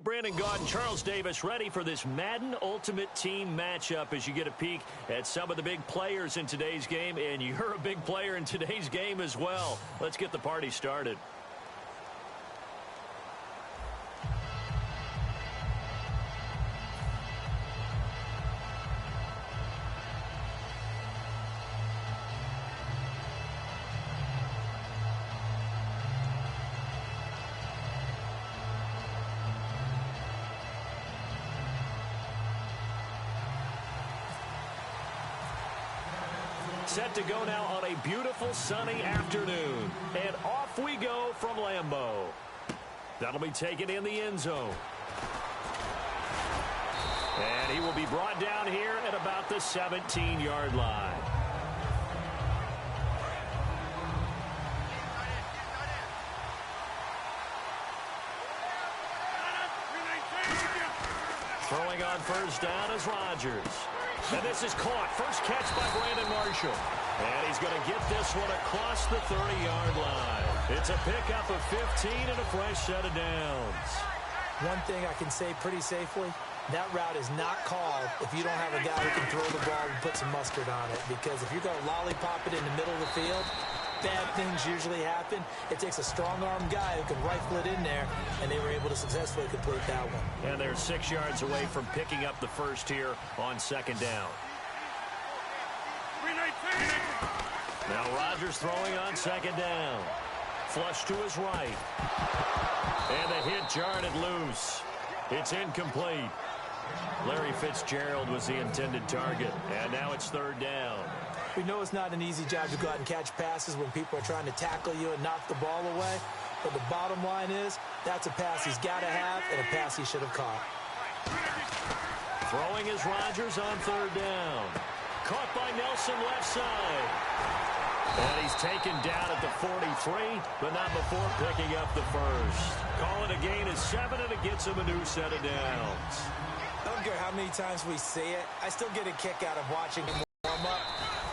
Brandon Gaudin, Charles Davis ready for this Madden Ultimate Team matchup as you get a peek at some of the big players in today's game, and you're a big player in today's game as well. Let's get the party started. Set to go now on a beautiful sunny afternoon. And off we go from Lambeau. That'll be taken in the end zone. And he will be brought down here at about the 17-yard line. Throwing on first down is Rodgers. And this is caught. First catch by Brandon Marshall. And he's going to get this one across the 30-yard line. It's a pickup of 15 and a fresh set of downs. One thing I can say pretty safely, that route is not called if you don't have a guy who can throw the ball and put some mustard on it. Because if you're going to lollipop it in the middle of the field, bad things usually happen. It takes a strong-arm guy who can rifle it in there, and they were able to successfully complete that one. And they're 6 yards away from picking up the first here on second down. Now Rodgers throwing on second down. Flush to his right. And the hit jarred it loose. It's incomplete. Larry Fitzgerald was the intended target, and now it's third down. We know it's not an easy job to go out and catch passes when people are trying to tackle you and knock the ball away. But the bottom line is, that's a pass he's got to have and a pass he should have caught. Throwing is Rodgers on third down. Caught by Nelson left side. And he's taken down at the 43, but not before picking up the first. Calling a gain of 7, and it gets him a new set of downs. I don't care how many times we see it. I still get a kick out of watching him warm up.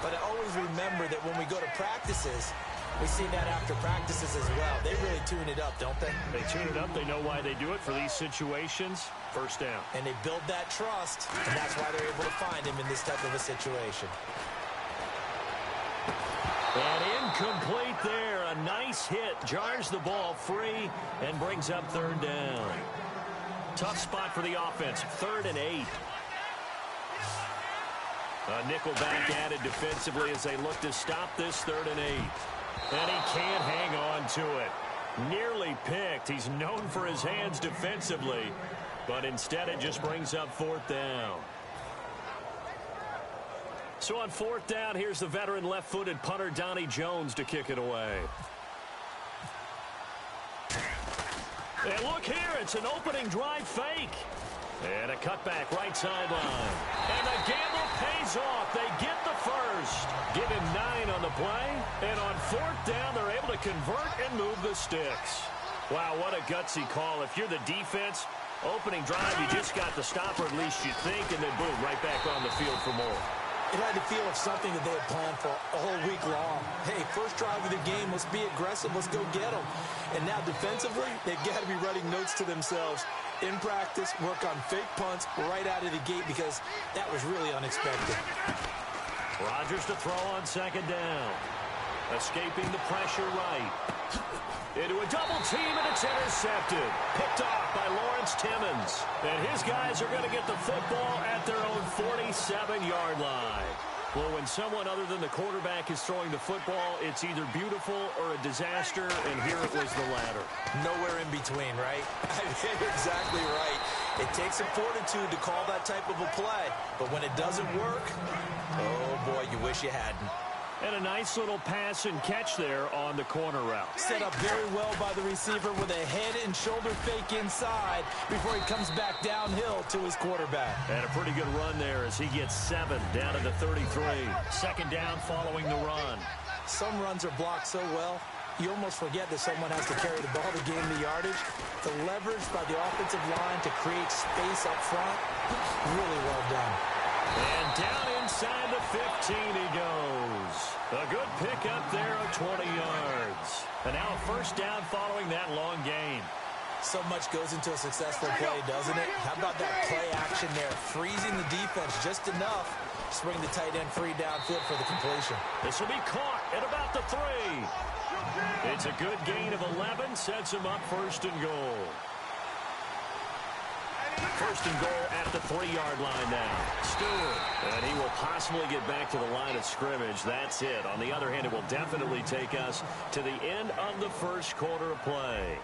But I always remember that when we go to practices, we see that after practices as well. They really tune it up, don't they? They tune it up. They know why they do it for these situations. First down. And they build that trust, and that's why they're able to find him in this type of a situation. And incomplete there. A nice hit. Jars the ball free and brings up third down. Tough spot for the offense. 3rd and 8. A nickel back added defensively as they look to stop this 3rd and 8. And he can't hang on to it. Nearly picked. He's known for his hands defensively, but instead it just brings up 4th down. So on 4th down, here's the veteran left-footed punter Donnie Jones to kick it away. And look here, it's an opening drive fake. And a cutback right sideline. And the gamble pays off. They get the first. Give him 9 on the play. And on 4th down, they're able to convert and move the sticks. Wow, what a gutsy call. If you're the defense, opening drive, you just got the stop, or at least you think, and then boom, right back on the field for more. It had the feel of something that they had planned for a whole week long. Hey, first drive of the game, let's be aggressive, let's go get them. And now defensively, they've got to be writing notes to themselves. In practice, work on fake punts right out of the gate because that was really unexpected. Rodgers to throw on second down. Escaping the pressure right. Into a double team, and it's intercepted. Picked off by Lawrence Timmons. And his guys are going to get the football at their own 47-yard line. Well, when someone other than the quarterback is throwing the football, it's either beautiful or a disaster, and here it was the latter. Nowhere in between, right? You're exactly right. It takes some fortitude to call that type of a play, but when it doesn't work, oh boy, you wish you hadn't. And a nice little pass and catch there on the corner route. Set up very well by the receiver with a head and shoulder fake inside before he comes back downhill to his quarterback. And a pretty good run there as he gets 7 down to the 33. Second down following the run. Some runs are blocked so well, you almost forget that someone has to carry the ball to gain the yardage. The leverage by the offensive line to create space up front, really well done. And down inside the 15 he goes. A good pickup there of 20 yards. And now a first down following that long gain. So much goes into a successful play, doesn't it? How about that play action there? Freezing the defense just enough to bring the tight end free downfield for the completion. This will be caught at about the 3. It's a good gain of 11, sets him up 1st and goal. 1st and goal at the 3-yard line now. Stewart. And he will possibly get back to the line of scrimmage. That's it. On the other hand, it will definitely take us to the end of the 1st quarter of play.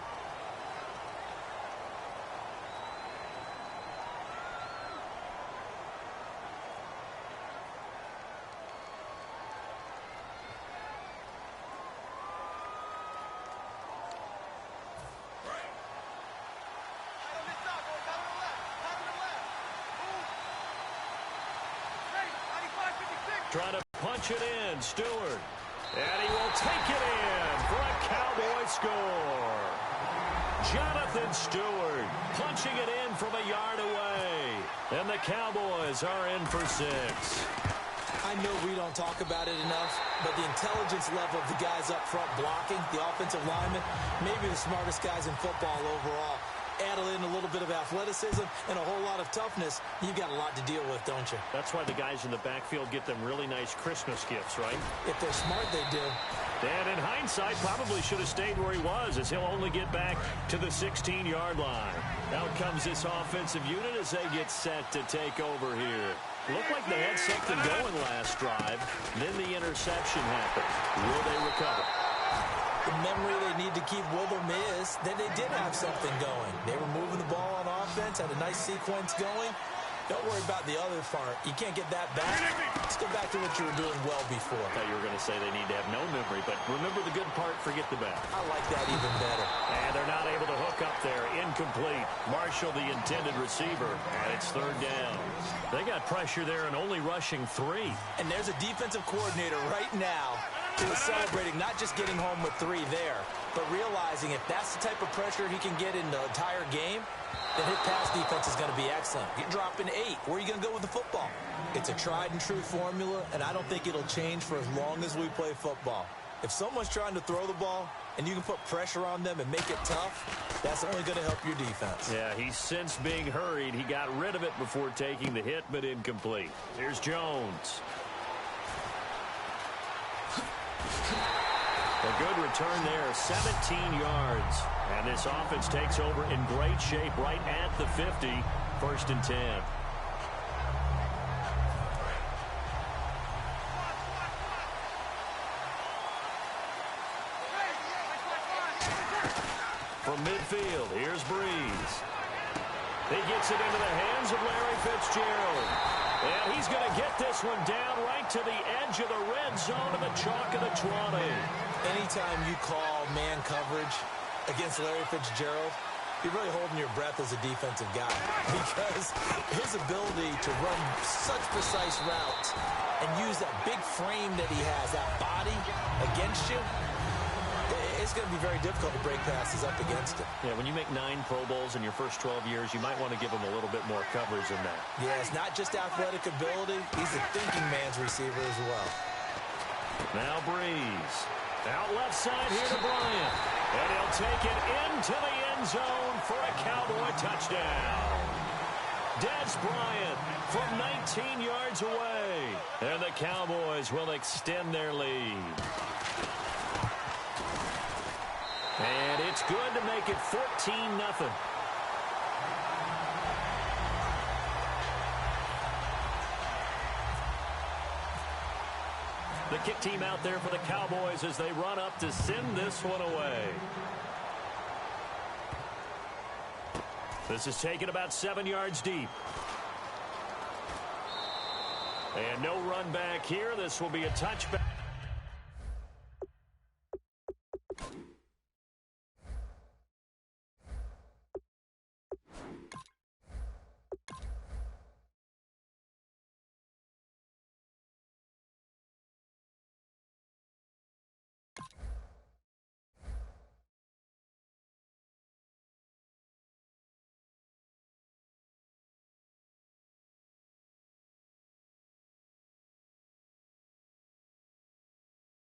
Trying to punch it in, Stewart. And he will take it in for a Cowboy score. Jonathan Stewart punching it in from a yard away. And the Cowboys are in for 6. I know we don't talk about it enough, but the intelligence level of the guys up front blocking, the offensive linemen, maybe the smartest guys in football overall. Add in a little bit of athleticism and a whole lot of toughness, you've got a lot to deal with, don't you? That's why the guys in the backfield get them really nice Christmas gifts, right? If they're smart, they do. And in hindsight, probably should have stayed where he was, as he'll only get back to the 16-yard line. Out comes this offensive unit as they get set to take over here. Looked like they had something going last drive. Then the interception happened. Will they recover? The memory they need to keep with them is that they did have something going. They were moving the ball on offense, had a nice sequence going. Don't worry about the other part. You can't get that back. Let's go back to what you were doing well before. I thought you were going to say they need to have no memory, but remember the good part, forget the bad. I like that even better. And they're not able to hook up there. Incomplete. Marshall, the intended receiver, and it's 3rd down. They got pressure there and only rushing 3. And there's a defensive coordinator right now who is celebrating not just getting home with 3 there, but realizing if that's the type of pressure he can get in the entire game, then his pass defense is going to be excellent. You're dropping 8. Where are you going to go with the football? It's a tried-and-true formula, and I don't think it'll change for as long as we play football. If someone's trying to throw the ball and you can put pressure on them and make it tough, that's only going to help your defense. Yeah, he's since being hurried. He got rid of it before taking the hit, but incomplete. Here's Jones. A good return there, 17 yards. And this offense takes over in great shape right at the 50. 1st and 10. From midfield, here's Breeze. He gets it into the hands of Larry Fitzgerald. And he's going to get this one down right to the edge of the red zone of the chalk of the 20. Anytime you call man coverage against Larry Fitzgerald, you're really holding your breath as a defensive guy, because his ability to run such precise routes and use that big frame that he has, that body against you, it's going to be very difficult to break passes up against him. Yeah, when you make 9 Pro Bowls in your first 12 years, you might want to give him a little bit more coverage than that. Yeah, it's not just athletic ability. He's a thinking man's receiver as well. Now Breeze. Out left side here to Bryant. And he'll take it into the end zone for a Cowboy touchdown. Des Bryant from 19 yards away. And the Cowboys will extend their lead. And it's good to make it 14-0. The kick team out there for the Cowboys as they run up to send this one away. This is taken about 7 yards deep. And no run back here. This will be a touchback.